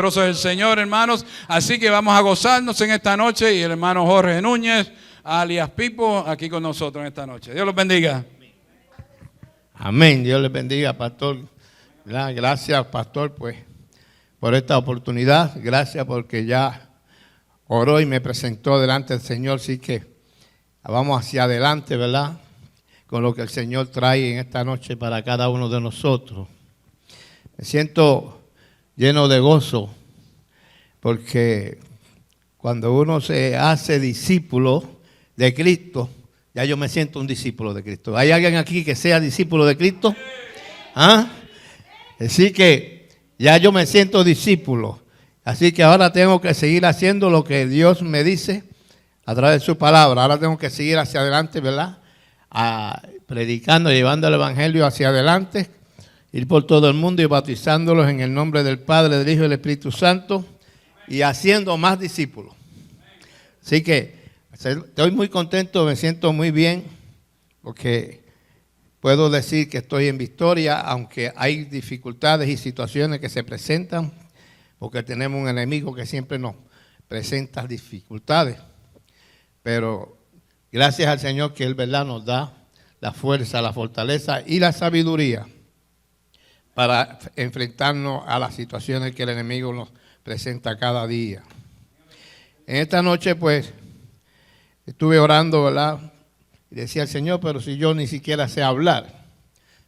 Poderoso es el Señor, hermanos. Así que vamos a gozarnos en esta noche. Y el hermano Jorge Núñez, alias Pipo, aquí con nosotros en esta noche. Dios los bendiga. Amén. Dios les bendiga, pastor. Gracias, pastor, pues, por esta oportunidad. Gracias porque ya oró y me presentó delante del Señor. Así que vamos hacia adelante, ¿verdad? Con lo que el Señor trae en esta noche para cada uno de nosotros. Me siento lleno de gozo, porque cuando uno se hace discípulo de Cristo, ya yo me siento un discípulo de Cristo. ¿Hay alguien aquí que sea discípulo de Cristo? ¿Ah? Así que ya yo me siento discípulo. Así que ahora tengo que seguir haciendo lo que Dios me dice a través de su palabra. Ahora tengo que seguir hacia adelante, ¿verdad? Predicando, llevando el evangelio hacia adelante. Ir por todo el mundo y bautizándolos en el nombre del Padre, del Hijo y del Espíritu Santo y haciendo más discípulos. Así que estoy muy contento, me siento muy bien porque puedo decir que estoy en victoria, aunque hay dificultades y situaciones que se presentan, porque tenemos un enemigo que siempre nos presenta dificultades. Pero gracias al Señor que Él, ¿verdad?, nos da la fuerza, la fortaleza y la sabiduría para enfrentarnos a las situaciones que el enemigo nos presenta cada día. En esta noche, pues, estuve orando, ¿verdad? Y decía al Señor, pero si yo ni siquiera sé hablar,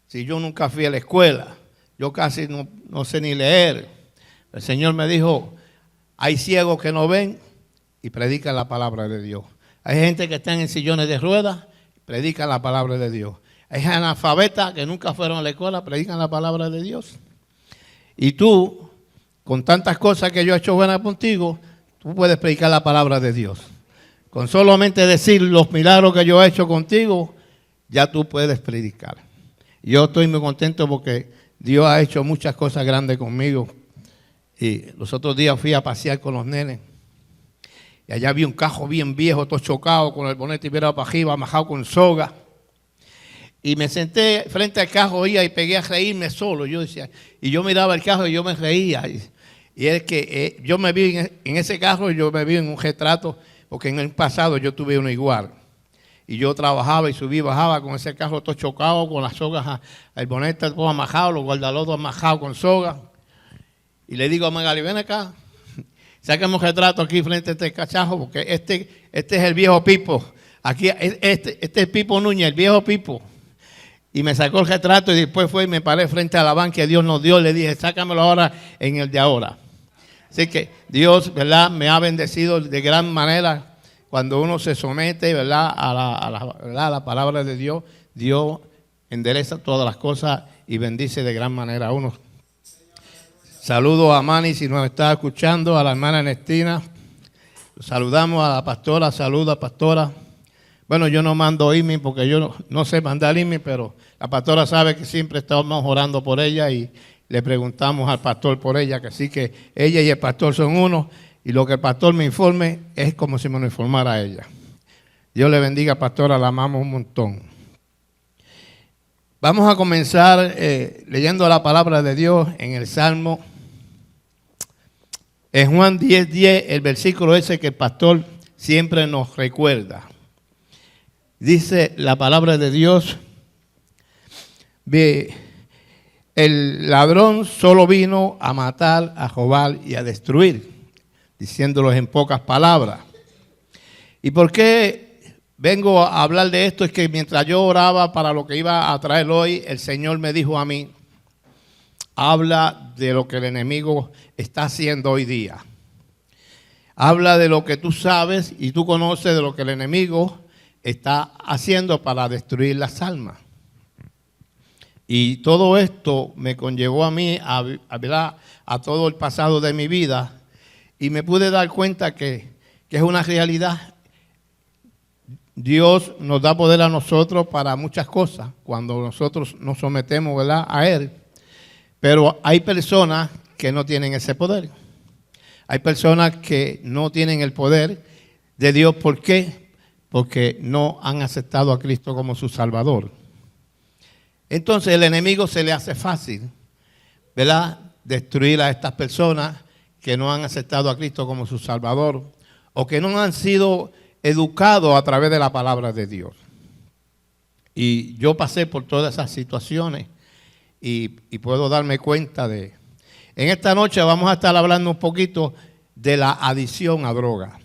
si yo nunca fui a la escuela, yo casi no sé ni leer. El Señor me dijo, hay ciegos que no ven y predican la palabra de Dios. Hay gente que está en sillones de ruedas y predican la palabra de Dios. Hay analfabetas que nunca fueron a la escuela, predican la palabra de Dios. Y tú, con tantas cosas que yo he hecho buenas contigo, tú puedes predicar la palabra de Dios. Con solamente decir los milagros que yo he hecho contigo, ya tú puedes predicar. Yo estoy muy contento porque Dios ha hecho muchas cosas grandes conmigo. Y los otros días fui a pasear con los nenes. Y allá vi un carro bien viejo, todo chocado, con el bonete virado para arriba, amajado con soga. Y me senté frente al carro y pegué a reírme solo. Yo decía, y yo miraba el carro y yo me reía. Y es que yo me vi en ese carro, yo me vi en un retrato, porque en el pasado yo tuve uno igual. Y yo trabajaba y subí y bajaba con ese carro todo chocado, con las sogas, el bonete todo amajado, los guardalodos amajados con soga. Y le digo a Magali, ven acá, sácame un retrato aquí frente a este cachajo, porque este es el viejo Pipo. Aquí, este es Pipo Núñez, el viejo Pipo. Y me sacó el retrato y después fue y me paré frente a la banca que Dios nos dio. Le dije, sácamelo ahora en el de ahora. Así que Dios, ¿verdad?, me ha bendecido de gran manera. Cuando uno se somete, ¿verdad?, a la palabra de Dios, Dios endereza todas las cosas y bendice de gran manera a uno. Saludo a Manny si nos está escuchando, a la hermana Ernestina. Saludamos a la pastora, saluda pastora. Bueno, yo no mando email porque yo no sé mandar email, pero la pastora sabe que siempre estamos orando por ella y le preguntamos al pastor por ella, que sí que ella y el pastor son uno y lo que el pastor me informe es como si me lo informara a ella. Dios le bendiga, pastora, la amamos un montón. Vamos a comenzar leyendo la palabra de Dios en el Salmo. En Juan 10:10, el versículo ese que el pastor siempre nos recuerda. Dice la palabra de Dios, el ladrón solo vino a matar, a robar y a destruir, diciéndolo en pocas palabras. ¿Y por qué vengo a hablar de esto? Es que mientras yo oraba para lo que iba a traer hoy, el Señor me dijo a mí, habla de lo que el enemigo está haciendo hoy día. Habla de lo que tú sabes y tú conoces de lo que el enemigo está haciendo para destruir las almas. Y todo esto me conllevó a mí a todo el pasado de mi vida y me pude dar cuenta que es una realidad. Dios nos da poder a nosotros para muchas cosas cuando nosotros nos sometemos, ¿verdad?, a Él. Pero hay personas que no tienen ese poder. Hay personas que no tienen el poder de Dios. ¿Por qué? Porque no han aceptado a Cristo como su Salvador. Entonces el enemigo se le hace fácil, ¿verdad?, destruir a estas personas que no han aceptado a Cristo como su Salvador o que no han sido educados a través de la palabra de Dios. Y yo pasé por todas esas situaciones y puedo darme cuenta de... En esta noche vamos a estar hablando un poquito de la adicción a droga.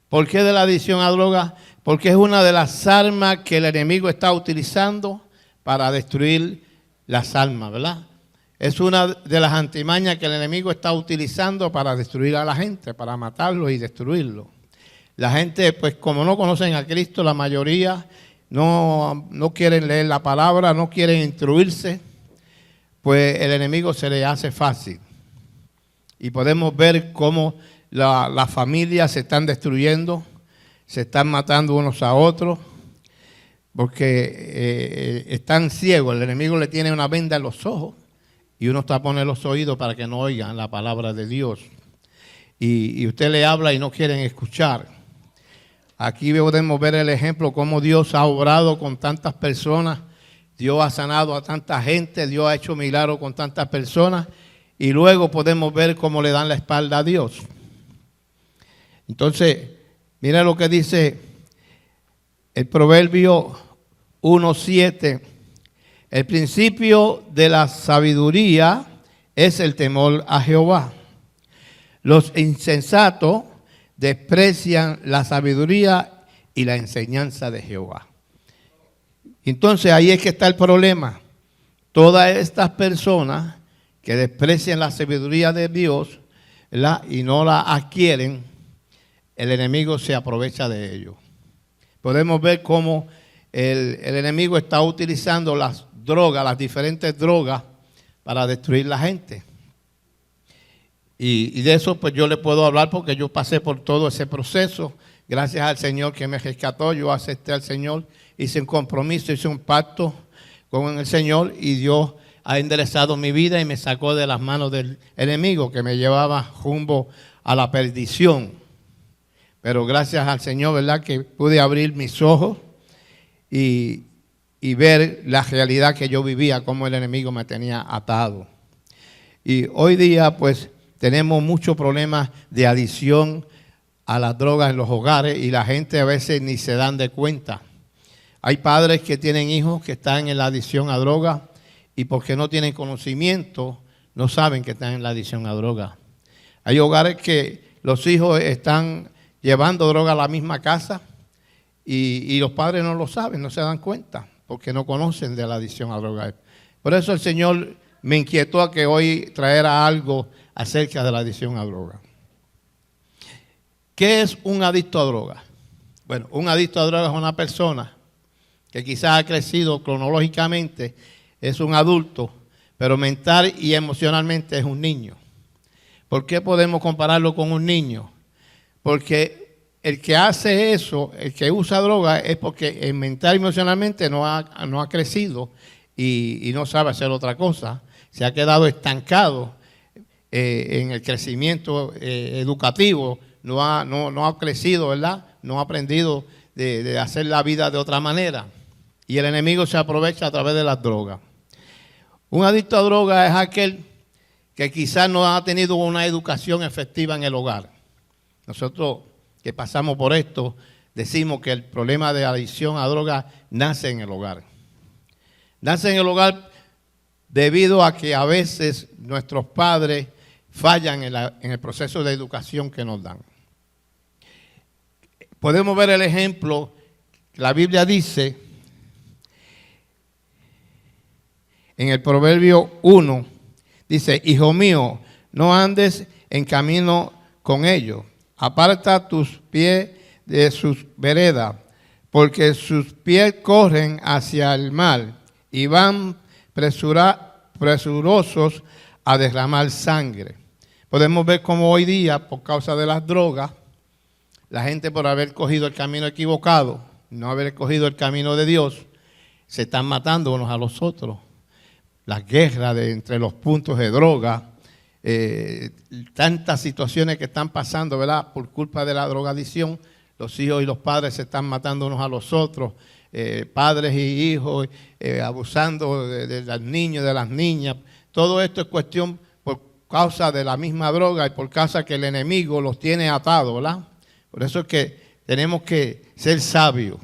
¿Por qué de la adicción a droga? Porque es una de las armas que el enemigo está utilizando para destruir las almas, ¿verdad? Es una de las antimañas que el enemigo está utilizando para destruir a la gente, para matarlo y destruirlo. La gente, pues como no conocen a Cristo, la mayoría no quieren leer la palabra, no quieren instruirse, pues el enemigo se le hace fácil. Y podemos ver cómo las familias se están destruyendo, se están matando unos a otros, porque están ciegos. El enemigo le tiene una venda en los ojos y uno tapone los oídos para que no oigan la palabra de Dios. Y usted le habla y no quieren escuchar. Aquí podemos ver el ejemplo cómo Dios ha obrado con tantas personas. Dios ha sanado a tanta gente, Dios ha hecho milagros con tantas personas. Y luego podemos ver cómo le dan la espalda a Dios. Entonces, mira lo que dice el Proverbio 1:7. El principio de la sabiduría es el temor a Jehová. Los insensatos desprecian la sabiduría y la enseñanza de Jehová. Entonces ahí es que está el problema. Todas estas personas que desprecian la sabiduría de Dios, ¿verdad?, y no la adquieren, el enemigo se aprovecha de ello. Podemos ver cómo el enemigo está utilizando las drogas, las diferentes drogas, para destruir la gente. Y de eso pues yo le puedo hablar porque yo pasé por todo ese proceso. Gracias al Señor que me rescató, yo acepté al Señor, hice un compromiso, hice un pacto con el Señor y Dios ha enderezado mi vida y me sacó de las manos del enemigo que me llevaba rumbo a la perdición. Pero gracias al Señor, ¿verdad?, que pude abrir mis ojos y ver la realidad que yo vivía, cómo el enemigo me tenía atado. Y hoy día pues tenemos muchos problemas de adicción a las drogas en los hogares y la gente a veces ni se dan de cuenta. Hay padres que tienen hijos que están en la adicción a drogas y porque no tienen conocimiento no saben que están en la adicción a drogas. Hay hogares que los hijos están llevando droga a la misma casa y los padres no lo saben, no se dan cuenta porque no conocen de la adicción a drogas. Por eso el Señor me inquietó a que hoy traera algo acerca de la adicción a droga. ¿Qué es un adicto a droga? Bueno, un adicto a droga es una persona que quizás ha crecido cronológicamente, es un adulto, pero mental y emocionalmente es un niño. ¿Por qué podemos compararlo con un niño? Porque el que hace eso, el que usa droga, es porque mental y emocionalmente no ha crecido y no sabe hacer otra cosa. Se ha quedado estancado en el crecimiento educativo, no ha crecido, ¿verdad? No ha aprendido de hacer la vida de otra manera. Y el enemigo se aprovecha a través de las drogas. Un adicto a drogas es aquel que quizás no ha tenido una educación efectiva en el hogar. Nosotros que pasamos por esto, decimos que el problema de adicción a drogas nace en el hogar. Nace en el hogar debido a que a veces nuestros padres fallan en el proceso de educación que nos dan. Podemos ver el ejemplo, la Biblia dice en el Proverbio 1, dice: hijo mío, no andes en camino con ellos, aparta tus pies de sus veredas, porque sus pies corren hacia el mal y van presurosos a derramar sangre. Podemos ver cómo hoy día, por causa de las drogas, la gente por haber cogido el camino equivocado, no haber cogido el camino de Dios, se están matando unos a los otros. Las guerras entre los puntos de droga, tantas situaciones que están pasando, ¿verdad?, por culpa de la drogadicción. Los hijos y los padres se están matando unos a los otros, padres y hijos abusando de los niños, de las niñas. Todo esto es cuestión por causa de la misma droga y por causa que el enemigo los tiene atados, ¿verdad? Por eso es que tenemos que ser sabios.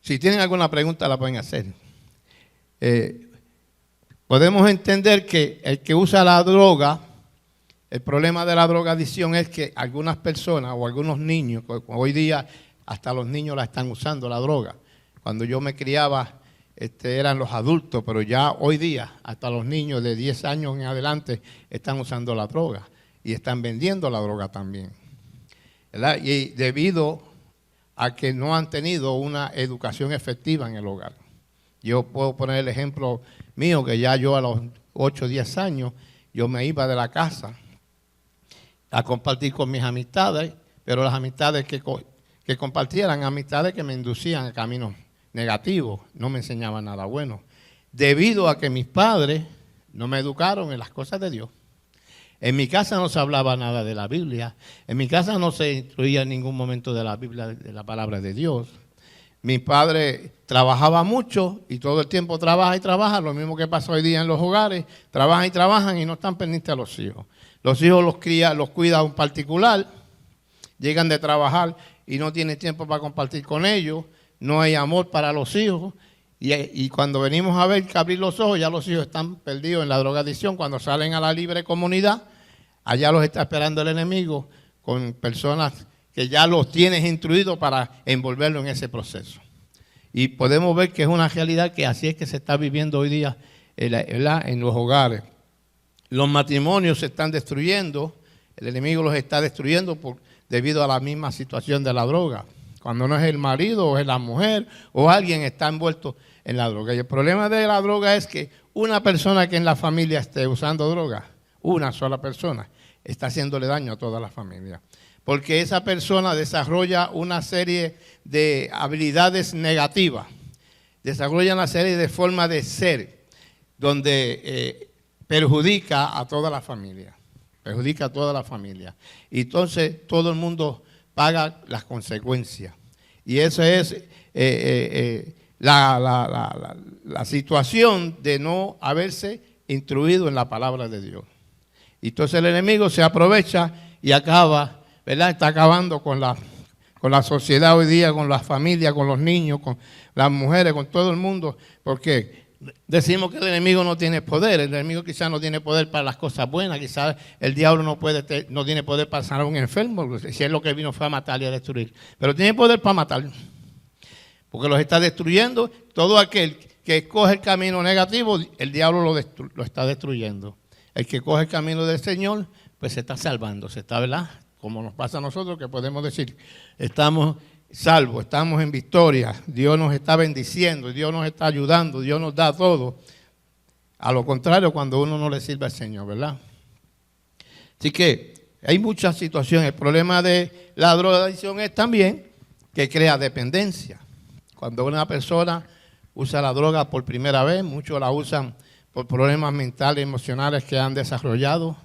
Si tienen alguna pregunta la pueden hacer. Podemos entender que el que usa la droga, el problema de la drogadicción es que algunas personas o algunos niños, hoy día hasta los niños la están usando la droga. Cuando yo me criaba eran los adultos, pero ya hoy día hasta los niños de 10 años en adelante están usando la droga y están vendiendo la droga también, ¿verdad? Y debido a que no han tenido una educación efectiva en el hogar. Yo puedo poner el ejemplo mío, que ya yo a los 8 o 10 años, yo me iba de la casa a compartir con mis amistades, pero las amistades que compartieran, amistades que me inducían a caminos negativos, no me enseñaban nada bueno, debido a que mis padres no me educaron en las cosas de Dios. En mi casa no se hablaba nada de la Biblia, en mi casa no se instruía en ningún momento de la Biblia, de la palabra de Dios. Mi padre trabajaba mucho y todo el tiempo trabaja y trabaja, lo mismo que pasa hoy día en los hogares, trabajan y trabajan y no están pendientes a los hijos. Los hijos los cuida un particular, llegan de trabajar y no tienen tiempo para compartir con ellos, no hay amor para los hijos y cuando venimos a ver que abrir los ojos, ya los hijos están perdidos en la drogadicción. Cuando salen a la libre comunidad, allá los está esperando el enemigo con personas que ya los tienes instruidos para envolverlo en ese proceso. Y podemos ver que es una realidad que así es que se está viviendo hoy día en los hogares. Los matrimonios se están destruyendo, el enemigo los está destruyendo debido a la misma situación de la droga. Cuando no es el marido o es la mujer o alguien está envuelto en la droga. Y el problema de la droga es que una persona que en la familia esté usando droga, una sola persona, está haciéndole daño a toda la familia. Porque esa persona desarrolla una serie de habilidades negativas, desarrolla una serie de formas de ser, donde perjudica a toda la familia, Y entonces todo el mundo paga las consecuencias. Y esa es la situación de no haberse instruido en la palabra de Dios. Y entonces el enemigo se aprovecha y acaba, ¿verdad? Está acabando con la sociedad hoy día, con las familias, con los niños, con las mujeres, con todo el mundo. Porque decimos que el enemigo no tiene poder. El enemigo quizás no tiene poder para las cosas buenas. Quizás el diablo no tiene poder para sanar a un enfermo. Si es lo que vino fue a matar y a destruir. Pero tiene poder para matar. Porque los está destruyendo. Todo aquel que escoge el camino negativo, el diablo lo está destruyendo. El que coge el camino del Señor, pues se está salvando. Se está, ¿verdad? Como nos pasa a nosotros, que podemos decir, estamos salvos, estamos en victoria, Dios nos está bendiciendo, Dios nos está ayudando, Dios nos da todo. A lo contrario, cuando uno no le sirve al Señor, ¿verdad? Así que hay muchas situaciones. El problema de la drogadicción es también que crea dependencia. Cuando una persona usa la droga por primera vez, muchos la usan por problemas mentales, emocionales que han desarrollado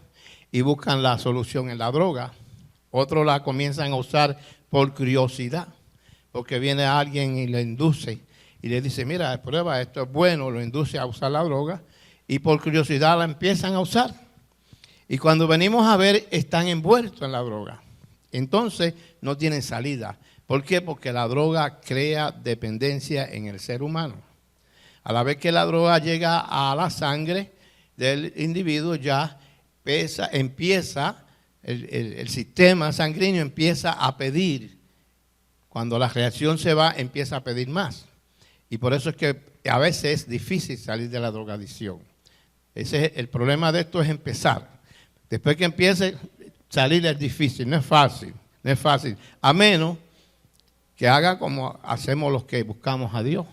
y buscan la solución en la droga. Otros la comienzan a usar por curiosidad, porque viene alguien y le induce y le dice, mira, prueba, esto es bueno, lo induce a usar la droga y por curiosidad la empiezan a usar. Y cuando venimos a ver, están envueltos en la droga. Entonces no tienen salida. ¿Por qué? Porque la droga crea dependencia en el ser humano. A la vez que la droga llega a la sangre del individuo, ya empieza el sistema sanguíneo empieza a pedir. Cuando la reacción se va, empieza a pedir más. Y por eso es que a veces es difícil salir de la drogadicción. El problema de esto es empezar. Después que empiece, salir es difícil, no es fácil. A menos que haga como hacemos los que buscamos a Dios,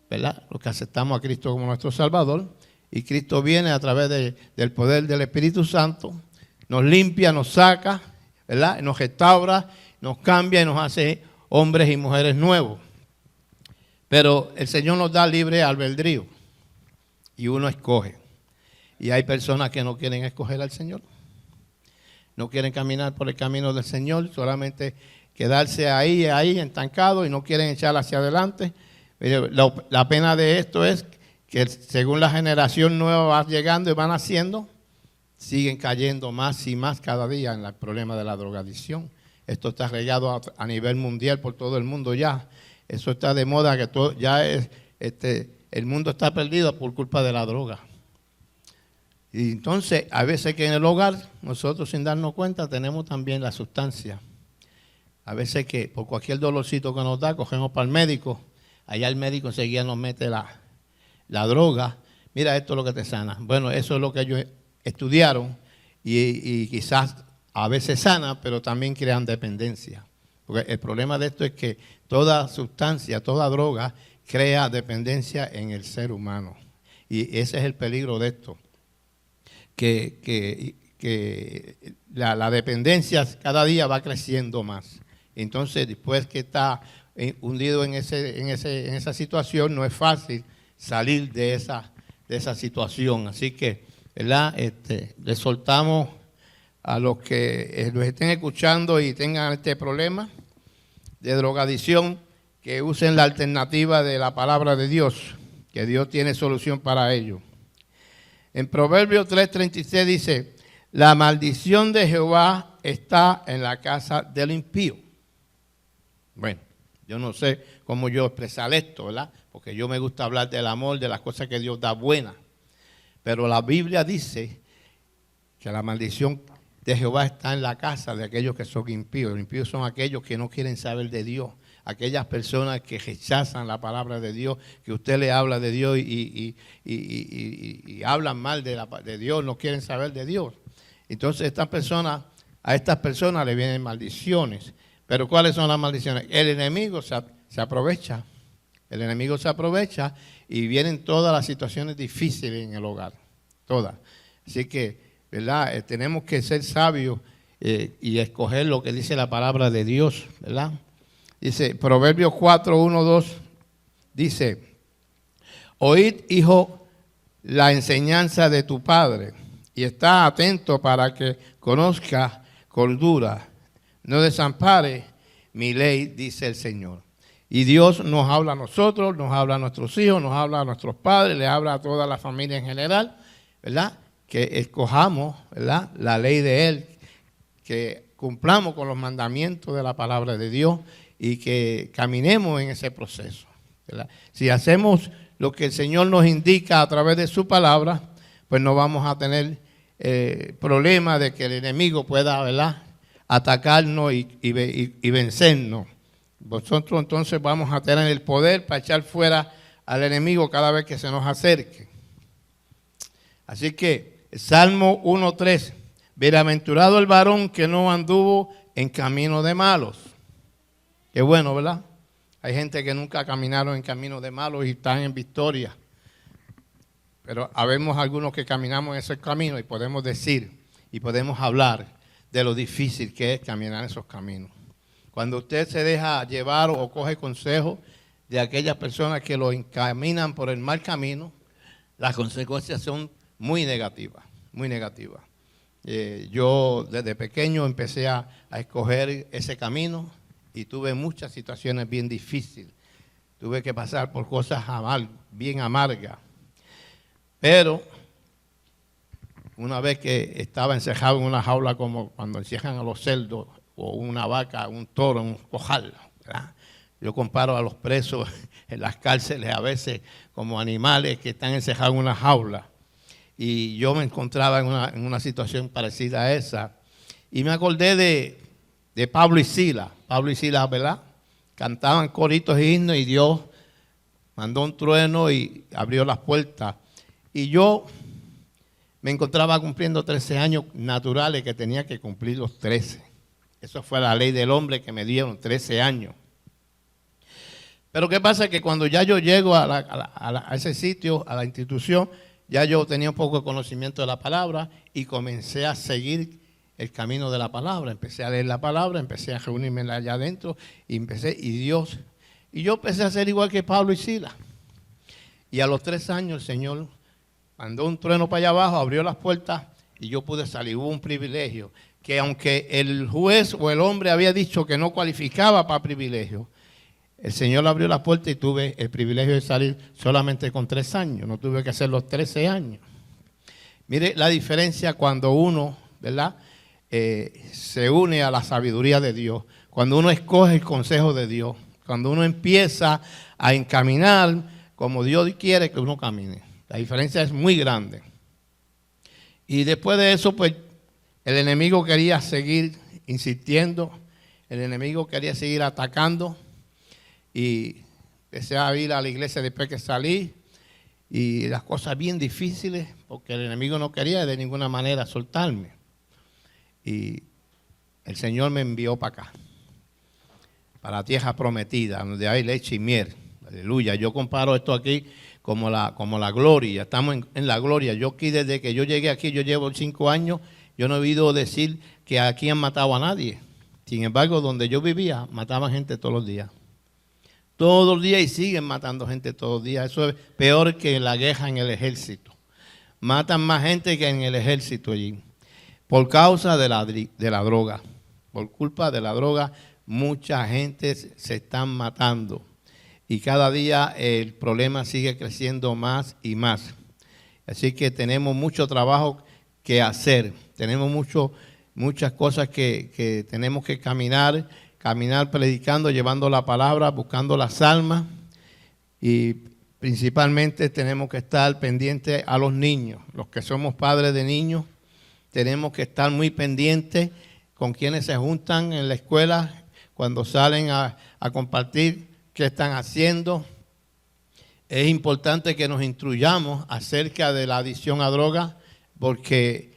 ¿verdad? Los que aceptamos a Cristo como nuestro Salvador. Y Cristo viene a través del poder del Espíritu Santo, nos limpia, nos saca, ¿verdad? Nos restaura, nos cambia y nos hace hombres y mujeres nuevos. Pero el Señor nos da libre albedrío y uno escoge. Y hay personas que no quieren escoger al Señor. No quieren caminar por el camino del Señor, solamente quedarse ahí estancado y no quieren echar hacia adelante. La pena de esto es que según la generación nueva va llegando y van haciendo, siguen cayendo más y más cada día en el problema de la drogadicción. Esto está regado a nivel mundial por todo el mundo ya. Eso está de moda, que todo, ya es, el mundo está perdido por culpa de la droga. Y entonces, a veces que en el hogar, nosotros sin darnos cuenta, tenemos también la sustancia. A veces que por cualquier dolorcito que nos da, cogemos para el médico. Allá el médico enseguida nos mete la droga. Mira, esto es lo que te sana. Bueno, eso es lo que ellos estudiaron y quizás a veces sana, pero también crean dependencia. Porque el problema de esto es que toda sustancia, toda droga, crea dependencia en el ser humano. Y ese es el peligro de esto. Que la dependencia cada día va creciendo más. Entonces, después que está hundido en esa situación, no es fácil salir de esa situación. Así que, ¿verdad? Le soltamos a los que los estén escuchando y tengan este problema de drogadicción, que usen la alternativa de la palabra de Dios, que Dios tiene solución para ello. En Proverbios 3:36 dice, la maldición de Jehová está en la casa del impío. Bueno, yo no sé cómo yo expresar esto, ¿verdad? Porque yo me gusta hablar del amor, de las cosas que Dios da buenas. Pero la Biblia dice que la maldición de Jehová está en la casa de aquellos que son impíos. Los impíos son aquellos que no quieren saber de Dios. Aquellas personas que rechazan la palabra de Dios, que usted le habla de Dios y hablan mal de Dios, no quieren saber de Dios. Entonces a estas personas le vienen maldiciones. Pero ¿cuáles son las maldiciones? El enemigo se aprovecha. El enemigo se aprovecha y vienen todas las situaciones difíciles en el hogar. Todas. Así que, ¿verdad? Tenemos que ser sabios y escoger lo que dice la palabra de Dios, ¿verdad? Dice, Proverbios 4, 1, 2, dice, oíd, hijo, la enseñanza de tu padre, y está atento para que conozca cordura. No desampare mi ley, dice el Señor. Y Dios nos habla a nosotros, nos habla a nuestros hijos, nos habla a nuestros padres, le habla a toda la familia en general, ¿verdad? Que escojamos, ¿verdad?, la ley de Él, que cumplamos con los mandamientos de la palabra de Dios y que caminemos en ese proceso, ¿verdad? Si hacemos lo que el Señor nos indica a través de su palabra, pues no vamos a tener problema de que el enemigo pueda, ¿verdad?, atacarnos y vencernos. Nosotros entonces vamos a tener el poder para echar fuera al enemigo cada vez que se nos acerque. Así que, Salmo 1:3, bienaventurado el varón que no anduvo en camino de malos. Qué bueno, ¿verdad? Hay gente que nunca caminaron en camino de malos y están en victoria. Pero habemos algunos que caminamos en ese camino y podemos decir y podemos hablar de lo difícil que es caminar esos caminos. Cuando usted se deja llevar o coge consejo de aquellas personas que lo encaminan por el mal camino, las consecuencias son muy negativas, muy negativas. Yo desde pequeño empecé a escoger ese camino y tuve muchas situaciones bien difíciles. Tuve que pasar por cosas bien amargas. Pero una vez que estaba encerrado en una jaula como cuando encierran a los cerdos o una vaca, un toro, un cojal, ¿verdad? Yo comparo a los presos en las cárceles a veces como animales que están encerrados en una jaula. Y yo me encontraba en una situación parecida a esa. Y me acordé de Pablo y Silas. Pablo y Silas, ¿verdad? Cantaban coritos y himnos y Dios mandó un trueno y abrió las puertas. Y yo me encontraba cumpliendo 13 años naturales que tenía que cumplir los 13. Eso fue la ley del hombre que me dieron 13 años. Pero ¿qué pasa? Que cuando ya yo llego a ese sitio, a la institución, ya yo tenía un poco de conocimiento de la palabra y comencé a seguir el camino de la palabra. Empecé a leer la palabra, empecé a reunirme allá adentro y yo empecé a ser igual que Pablo y Silas. Y a los 3 años el Señor mandó un trueno para allá abajo, abrió las puertas y yo pude salir. Hubo un privilegio que aunque el juez o el hombre había dicho que no cualificaba para privilegio, el Señor abrió la puerta y tuve el privilegio de salir solamente con 3 años, no tuve que hacer los 13 años. Mire la diferencia cuando uno, ¿verdad?, se une a la sabiduría de Dios, cuando uno escoge el consejo de Dios, cuando uno empieza a encaminar como Dios quiere que uno camine. La diferencia es muy grande. Y después de eso, pues, el enemigo quería seguir insistiendo, el enemigo quería seguir atacando, y empecé a ir a la iglesia después que salí, y las cosas bien difíciles, porque el enemigo no quería de ninguna manera soltarme. Y el Señor me envió para acá, para la tierra prometida, donde hay leche y miel. Aleluya. Yo comparo esto aquí como la gloria. Estamos en la gloria. Yo aquí, desde que yo llegué aquí, yo llevo 5 años, yo no he oído decir que aquí han matado a nadie. Sin embargo, donde yo vivía, mataban gente todos los días. Todos los días, y siguen matando gente todos los días. Eso es peor que la guerra en el ejército. Matan más gente que en el ejército allí. Por causa de la droga. Por culpa de la droga, mucha gente se están matando. Y cada día el problema sigue creciendo más y más. Así que tenemos mucho trabajo que hacer. Tenemos muchas cosas que tenemos que caminar predicando, llevando la palabra, buscando las almas. Y principalmente tenemos que estar pendientes a los niños. Los que somos padres de niños, tenemos que estar muy pendientes con quienes se juntan en la escuela, cuando salen a compartir qué están haciendo. Es importante que nos instruyamos acerca de la adicción a drogas, porque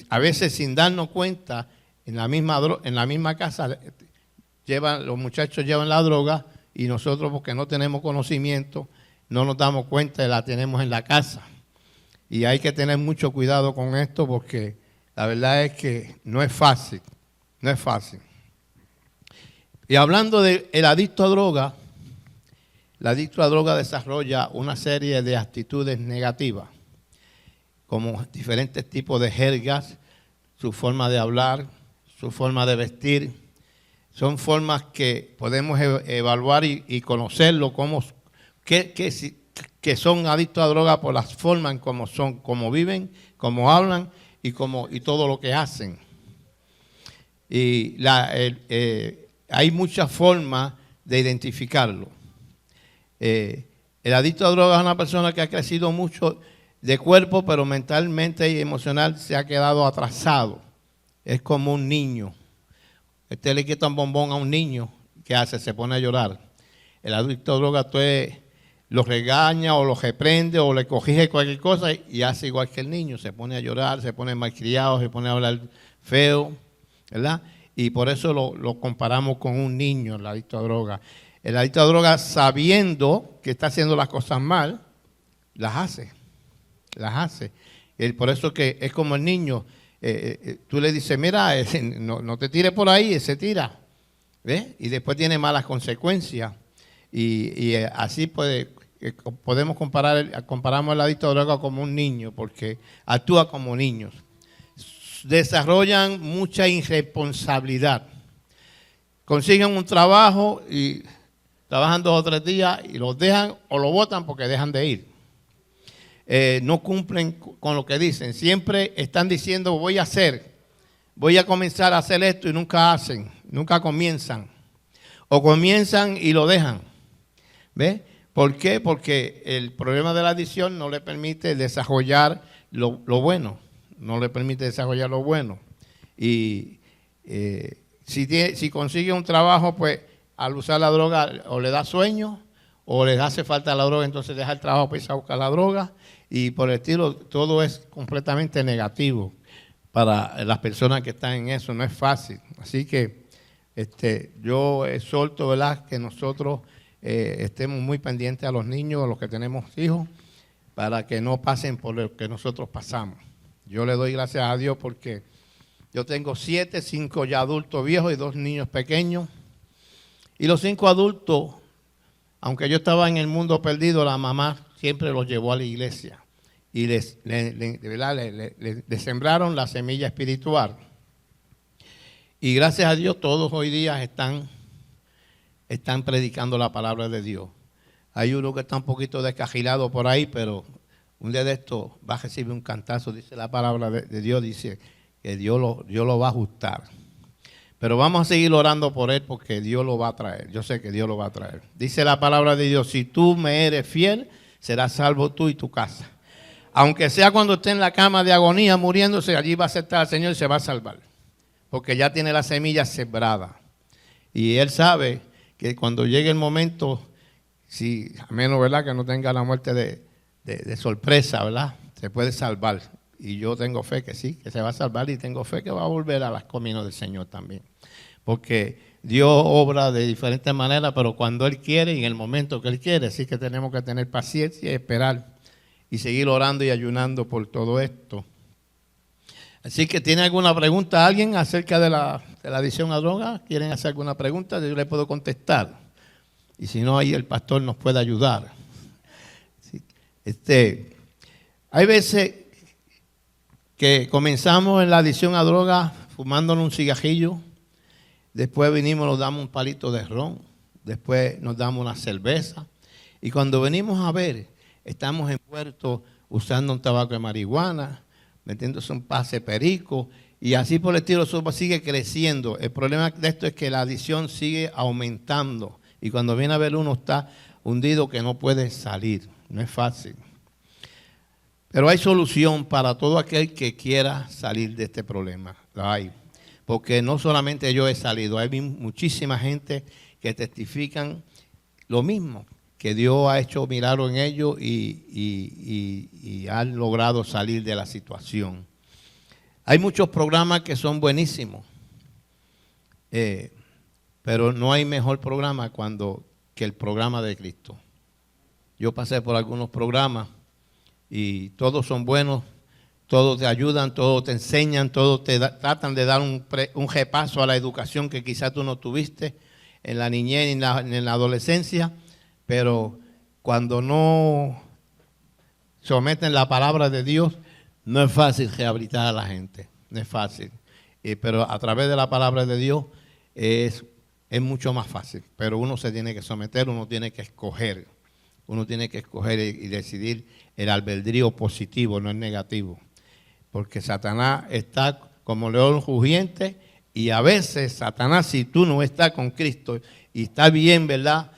a veces sin darnos cuenta, en la misma casa los muchachos llevan la droga, y nosotros, porque no tenemos conocimiento, no nos damos cuenta y la tenemos en la casa. Y hay que tener mucho cuidado con esto, porque la verdad es que no es fácil, no es fácil. Y hablando del adicto a droga, el adicto a droga desarrolla una serie de actitudes negativas, como diferentes tipos de jergas, su forma de hablar, su forma de vestir. Son formas que podemos evaluar y conocerlo, que son adictos a droga por las formas como son, como viven, como hablan y todo lo que hacen. Y hay muchas formas de identificarlo. El adicto a droga es una persona que ha crecido mucho de cuerpo, pero mentalmente y emocional se ha quedado atrasado. Es como un niño. Usted le quita un bombón a un niño, ¿qué hace? Se pone a llorar. El adicto a droga, usted lo regaña o lo reprende o le corrige cualquier cosa y hace igual que el niño. Se pone a llorar, se pone malcriado, se pone a hablar feo, ¿verdad? Y por eso lo comparamos con un niño, el adicto a droga. El adicto a droga, sabiendo que está haciendo las cosas mal, las hace. Por eso que es como el niño. Tú le dices, mira, no te tires por ahí, se tira, ¿ves? Y después tiene malas consecuencias. Y así podemos comparamos el adicto a droga como un niño, porque actúa como niños. Desarrollan mucha irresponsabilidad. Consiguen un trabajo y trabajan 2 o 3 días y los dejan o lo botan porque dejan de ir. No cumplen con lo que dicen. Siempre están diciendo voy a comenzar a hacer esto, y nunca hacen, nunca comienzan. O comienzan y lo dejan. ¿Ves? ¿Por qué? Porque el problema de la adicción no le permite desarrollar lo bueno. No le permite desarrollar lo bueno. Y si consigue un trabajo, pues al usar la droga o le da sueño o les hace falta la droga, entonces deja el trabajo para irse a buscar la droga. Y por el estilo, todo es completamente negativo para las personas que están en eso. No es fácil. Así que yo exhorto, ¿verdad?, que nosotros estemos muy pendientes a los niños, a los que tenemos hijos, para que no pasen por lo que nosotros pasamos. Yo le doy gracias a Dios porque yo tengo 7, 5 ya adultos viejos y 2 niños pequeños. Y los 5 adultos, aunque yo estaba en el mundo perdido, la mamá siempre los llevó a la iglesia y le sembraron la semilla espiritual. Y gracias a Dios todos hoy día están están predicando la palabra de Dios. Hay uno que está un poquito descajilado por ahí, pero un día de esto va a recibir un cantazo, dice la palabra de Dios, dice que Dios lo va a ajustar. Pero vamos a seguir orando por él porque Dios lo va a traer. Yo sé que Dios lo va a traer. Dice la palabra de Dios, si tú me eres fiel, serás salvo tú y tu casa. Aunque sea cuando esté en la cama de agonía muriéndose, allí va a aceptar al Señor y se va a salvar. Porque ya tiene la semilla sembrada. Y él sabe que cuando llegue el momento, si, a menos, ¿verdad?, que no tenga la muerte de sorpresa, ¿verdad?, se puede salvar. Y yo tengo fe que sí, que se va a salvar, y tengo fe que va a volver a las caminos del Señor también. Porque Dios obra de diferentes maneras, pero cuando Él quiere y en el momento que Él quiere. Así que tenemos que tener paciencia y esperar y seguir orando y ayunando por todo esto. Así que, ¿tiene alguna pregunta alguien acerca de la adicción a drogas? ¿Quieren hacer alguna pregunta? Yo le puedo contestar. Y si no, ahí el pastor nos puede ayudar. Hay veces que comenzamos en la adicción a drogas fumándonos un cigajillo, después venimos, nos damos un palito de ron, después nos damos una cerveza, y cuando venimos a ver, estamos envueltos usando un tabaco de marihuana, metiéndose un pase perico, y así por el estilo, eso sigue creciendo. El problema de esto es que la adicción sigue aumentando, y cuando viene a ver uno está hundido que no puede salir. No es fácil. Pero hay solución para todo aquel que quiera salir de este problema. La hay. Porque no solamente yo he salido, hay muchísima gente que testifican lo mismo, que Dios ha hecho milagros en ellos y han logrado salir de la situación. Hay muchos programas que son buenísimos, pero no hay mejor programa que el programa de Cristo. Yo pasé por algunos programas y todos son buenos, todos te ayudan, todos te enseñan, todos te tratan de dar un repaso a la educación que quizás tú no tuviste en la niñez ni en la adolescencia, pero cuando no someten la palabra de Dios, no es fácil rehabilitar a la gente, no es fácil. Pero a través de la palabra de Dios es mucho más fácil, pero uno se tiene que someter, uno tiene que escoger. Uno tiene que escoger y decidir el albedrío positivo, no el negativo. Porque Satanás está como león rugiente y a veces Satanás, si tú no estás con Cristo y estás bien, ¿verdad?,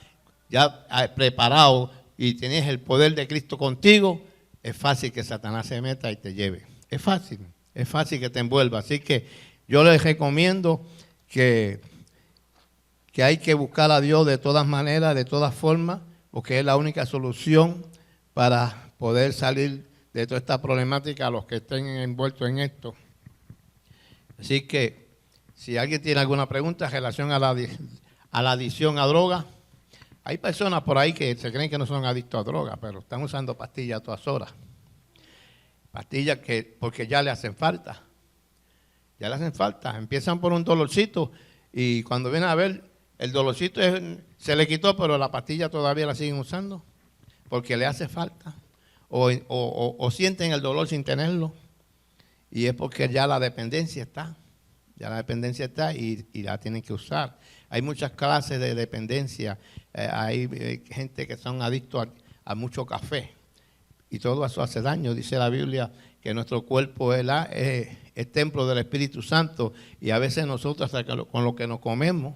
ya preparado y tienes el poder de Cristo contigo, es fácil que Satanás se meta y te lleve. Es fácil que te envuelva. Así que yo les recomiendo que hay que buscar a Dios de todas maneras, de todas formas, porque es la única solución para poder salir de toda esta problemática a los que estén envueltos en esto. Así que, si alguien tiene alguna pregunta en relación a la adicción a droga, hay personas por ahí que se creen que no son adictos a droga, pero están usando pastillas a todas horas. Pastillas porque ya le hacen falta. Ya le hacen falta. Empiezan por un dolorcito y cuando vienen a ver, el dolorcito se le quitó, pero la pastilla todavía la siguen usando porque le hace falta. O sienten el dolor sin tenerlo. Y es porque ya la dependencia está. Ya la dependencia está y la tienen que usar. Hay muchas clases de dependencia. Hay gente que son adictos a mucho café. Y todo eso hace daño. Dice la Biblia que nuestro cuerpo es templo del Espíritu Santo. Y a veces nosotros, con lo que nos comemos,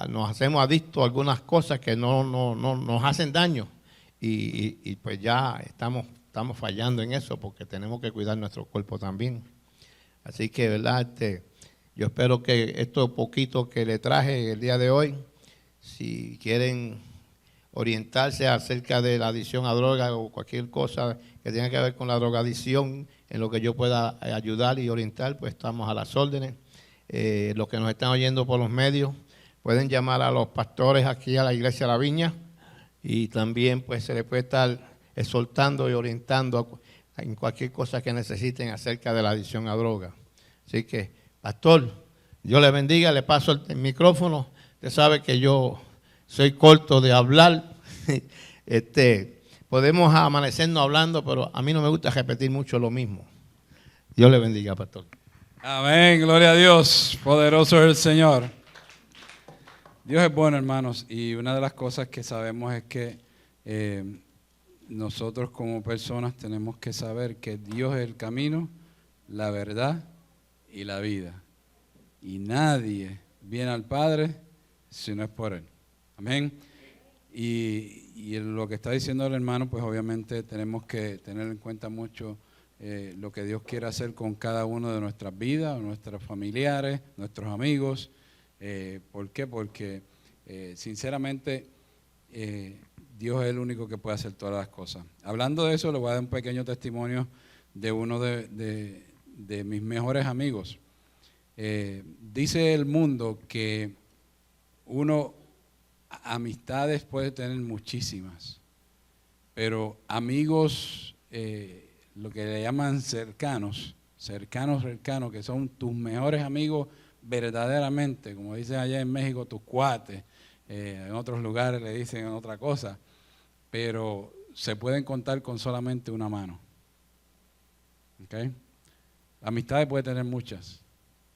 nos hacemos adictos a algunas cosas que no nos hacen daño y pues ya estamos fallando en eso porque tenemos que cuidar nuestro cuerpo también. Así que, ¿verdad? Yo espero que esto poquito que le traje el día de hoy, si quieren orientarse acerca de la adicción a droga o cualquier cosa que tenga que ver con la drogadicción, en lo que yo pueda ayudar y orientar, pues estamos a las órdenes. Los que nos están oyendo por los medios pueden llamar a los pastores aquí a la Iglesia La Viña y también pues se les puede estar exhortando y orientando en cualquier cosa que necesiten acerca de la adicción a droga. Así que, pastor, Dios le bendiga, le paso el micrófono. Usted sabe que yo soy corto de hablar. Podemos amanecernos hablando, pero a mí no me gusta repetir mucho lo mismo. Dios le bendiga, pastor. Amén, gloria a Dios, poderoso es el Señor. Dios es bueno, hermanos, y una de las cosas que sabemos es que nosotros como personas tenemos que saber que Dios es el camino, la verdad y la vida. Y nadie viene al Padre si no es por Él. Amén. Y lo que está diciendo el hermano, pues obviamente tenemos que tener en cuenta mucho lo que Dios quiere hacer con cada uno de nuestras vidas, nuestros familiares, nuestros amigos. ¿Por qué? Porque sinceramente Dios es el único que puede hacer todas las cosas. Hablando de eso, le voy a dar un pequeño testimonio de uno de mis mejores amigos. Dice el mundo que amistades puede tener muchísimas, pero amigos, lo que le llaman cercanos, que son tus mejores amigos verdaderamente, como dicen allá en México, tus cuates, en otros lugares le dicen otra cosa, pero se pueden contar con solamente una mano. ¿Okay? Amistades puede tener muchas,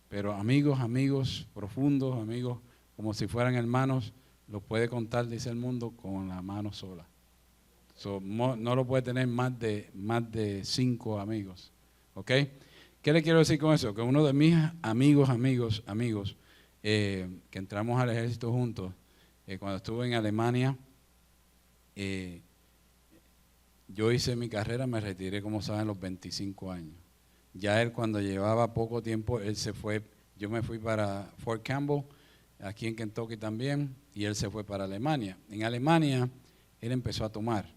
pero amigos profundos, amigos como si fueran hermanos, los puede contar, dice el mundo, con la mano sola. No lo puede tener más de 5 amigos. ¿Ok? ¿Qué le quiero decir con eso? Que uno de mis amigos, que entramos al ejército juntos, cuando estuve en Alemania, yo hice mi carrera, me retiré, como saben, a los 25 años. Ya él, cuando llevaba poco tiempo, él se fue. Yo me fui para Fort Campbell, aquí en Kentucky también, y él se fue para Alemania. En Alemania, él empezó a tomar,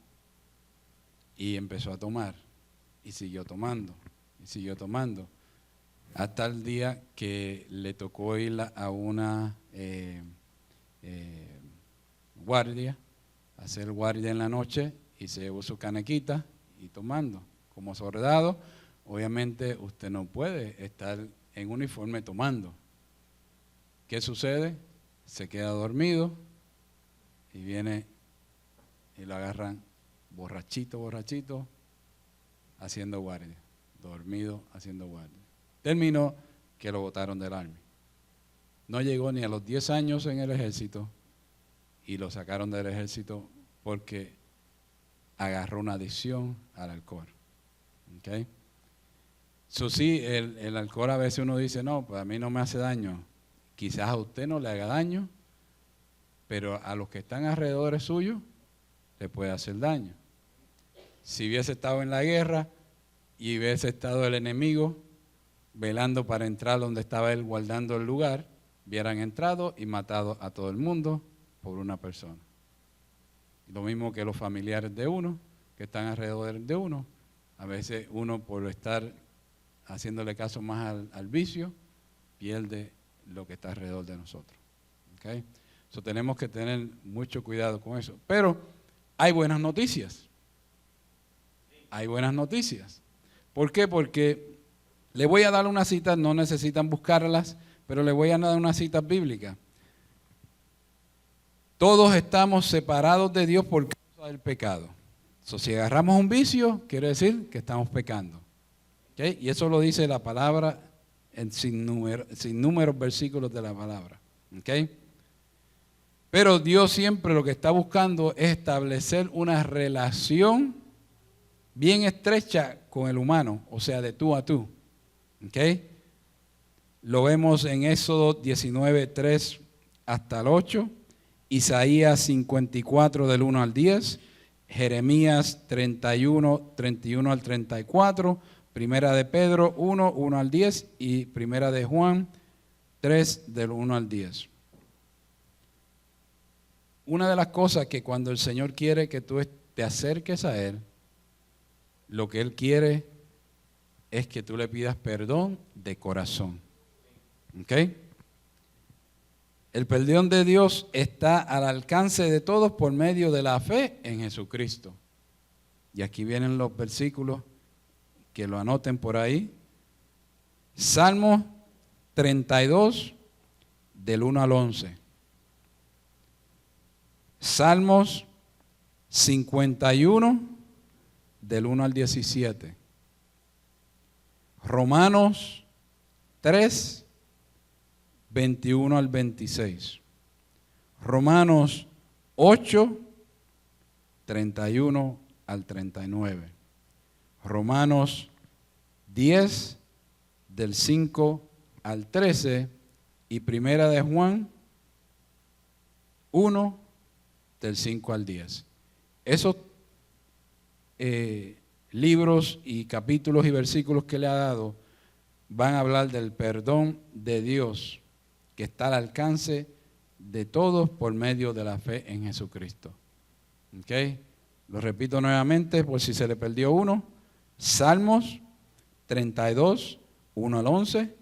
y siguió tomando, hasta el día que le tocó ir a una guardia, hacer guardia en la noche, y se llevó su canequita y tomando. Como soldado, obviamente usted no puede estar en uniforme tomando. ¿Qué sucede? Se queda dormido y viene y lo agarran borrachito, haciendo guardia. Dormido, haciendo guardia. Terminó que lo botaron del Army. No llegó ni a los 10 años en el ejército y lo sacaron del ejército porque agarró una adicción al alcohol. ¿Okay? Sí, el alcohol a veces uno dice, no, pues a mí no me hace daño. Quizás a usted no le haga daño, pero a los que están alrededor suyo le puede hacer daño. Si hubiese estado en la guerra y hubiese estado el enemigo velando para entrar donde estaba él guardando el lugar, hubieran entrado y matado a todo el mundo por una persona. Lo mismo que los familiares de uno, que están alrededor de uno. A veces uno, por estar haciéndole caso más al vicio, pierde lo que está alrededor de nosotros. ¿Okay? So, tenemos que tener mucho cuidado con eso. Pero hay buenas noticias. Hay buenas noticias. ¿Por qué? Porque le voy a dar una cita, no necesitan buscarlas, pero le voy a dar una cita bíblica. Todos estamos separados de Dios por causa del pecado. So, si agarramos un vicio, quiere decir que estamos pecando. ¿Okay? Y eso lo dice la palabra en sin números versículos de la palabra. ¿Okay? Pero Dios siempre lo que está buscando es establecer una relación bien estrecha con el humano, o sea, de tú a tú. ¿Okay? Lo vemos en Éxodo 19, 3 hasta el 8, Isaías 54 del 1 al 10, Jeremías 31, 31 al 34, Primera de Pedro 1, 1 al 10 y Primera de Juan 3 del 1 al 10. Una de las cosas que cuando el Señor quiere que tú te acerques a Él, lo que Él quiere es que tú le pidas perdón de corazón. ¿Ok? El perdón de Dios está al alcance de todos por medio de la fe en Jesucristo. Y aquí vienen los versículos, que lo anoten por ahí. Salmo 32, del 1 al 11. Salmos 51, del 1 al 17. Romanos 3, 21 al 26. Romanos 8, 31 al 39. Romanos 10, del 5 al 13. Y Primera de Juan 1, del 5 al 10. Esos libros y capítulos y versículos que le ha dado van a hablar del perdón de Dios que está al alcance de todos por medio de la fe en Jesucristo. ¿Ok? Lo repito nuevamente por si se le perdió uno. Salmos 32, 1 al 11.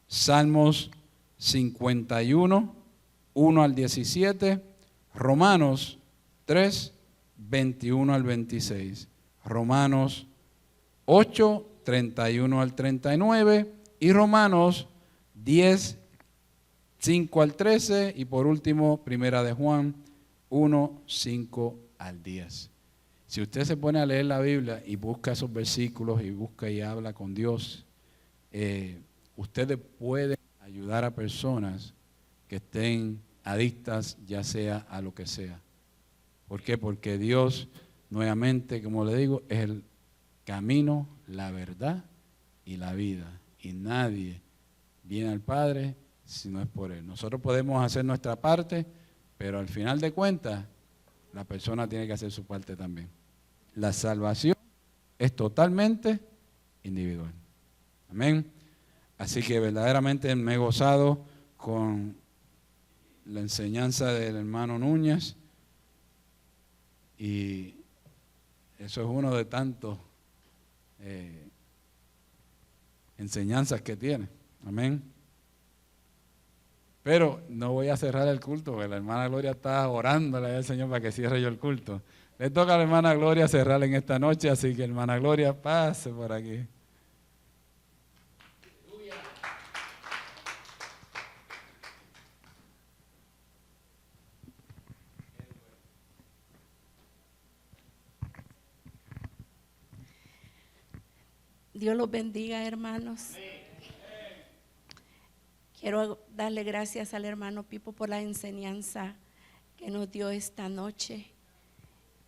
Salmos 51, 1 al 17. Romanos 3, 21 al 26. Romanos 8, 31 al 39. Y Romanos 10, 5 al 13. Y por último, Primera de Juan 1, 5 al 10. Si usted se pone a leer la Biblia y busca esos versículos y busca y habla con Dios, ustedes pueden ayudar a personas que estén adictas, ya sea a lo que sea. ¿Por qué? Porque Dios, nuevamente, como le digo, es el camino, la verdad y la vida. Y nadie viene al Padre si no es por Él. Nosotros podemos hacer nuestra parte, pero al final de cuentas, la persona tiene que hacer su parte también. La salvación es totalmente individual. Amén. Así que verdaderamente me he gozado con la enseñanza del hermano Núñez y eso es uno de tantos enseñanzas que tiene. Amén. Pero no voy a cerrar el culto, porque la hermana Gloria está orándole al Señor para que cierre yo el culto. Le toca a la hermana Gloria cerrar en esta noche, así que hermana Gloria, pase por aquí. Dios los bendiga, hermanos. Quiero darle gracias al hermano Pipo por la enseñanza que nos dio esta noche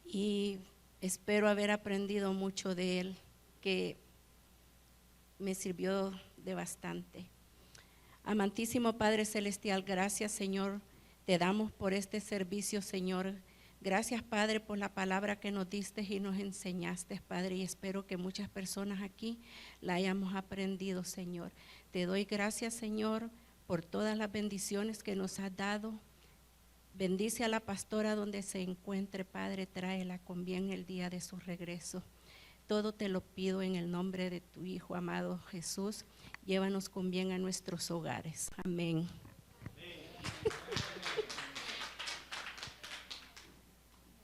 y espero haber aprendido mucho de él, que me sirvió de bastante. Amantísimo Padre Celestial, gracias, Señor, te damos por este servicio, Señor. Gracias, Padre, por la palabra que nos diste y nos enseñaste, Padre, y espero que muchas personas aquí la hayamos aprendido, Señor. Te doy gracias, Señor, por todas las bendiciones que nos has dado. Bendice a la pastora donde se encuentre, Padre, tráela con bien el día de su regreso. Todo te lo pido en el nombre de tu Hijo amado Jesús. Llévanos con bien a nuestros hogares. Amén.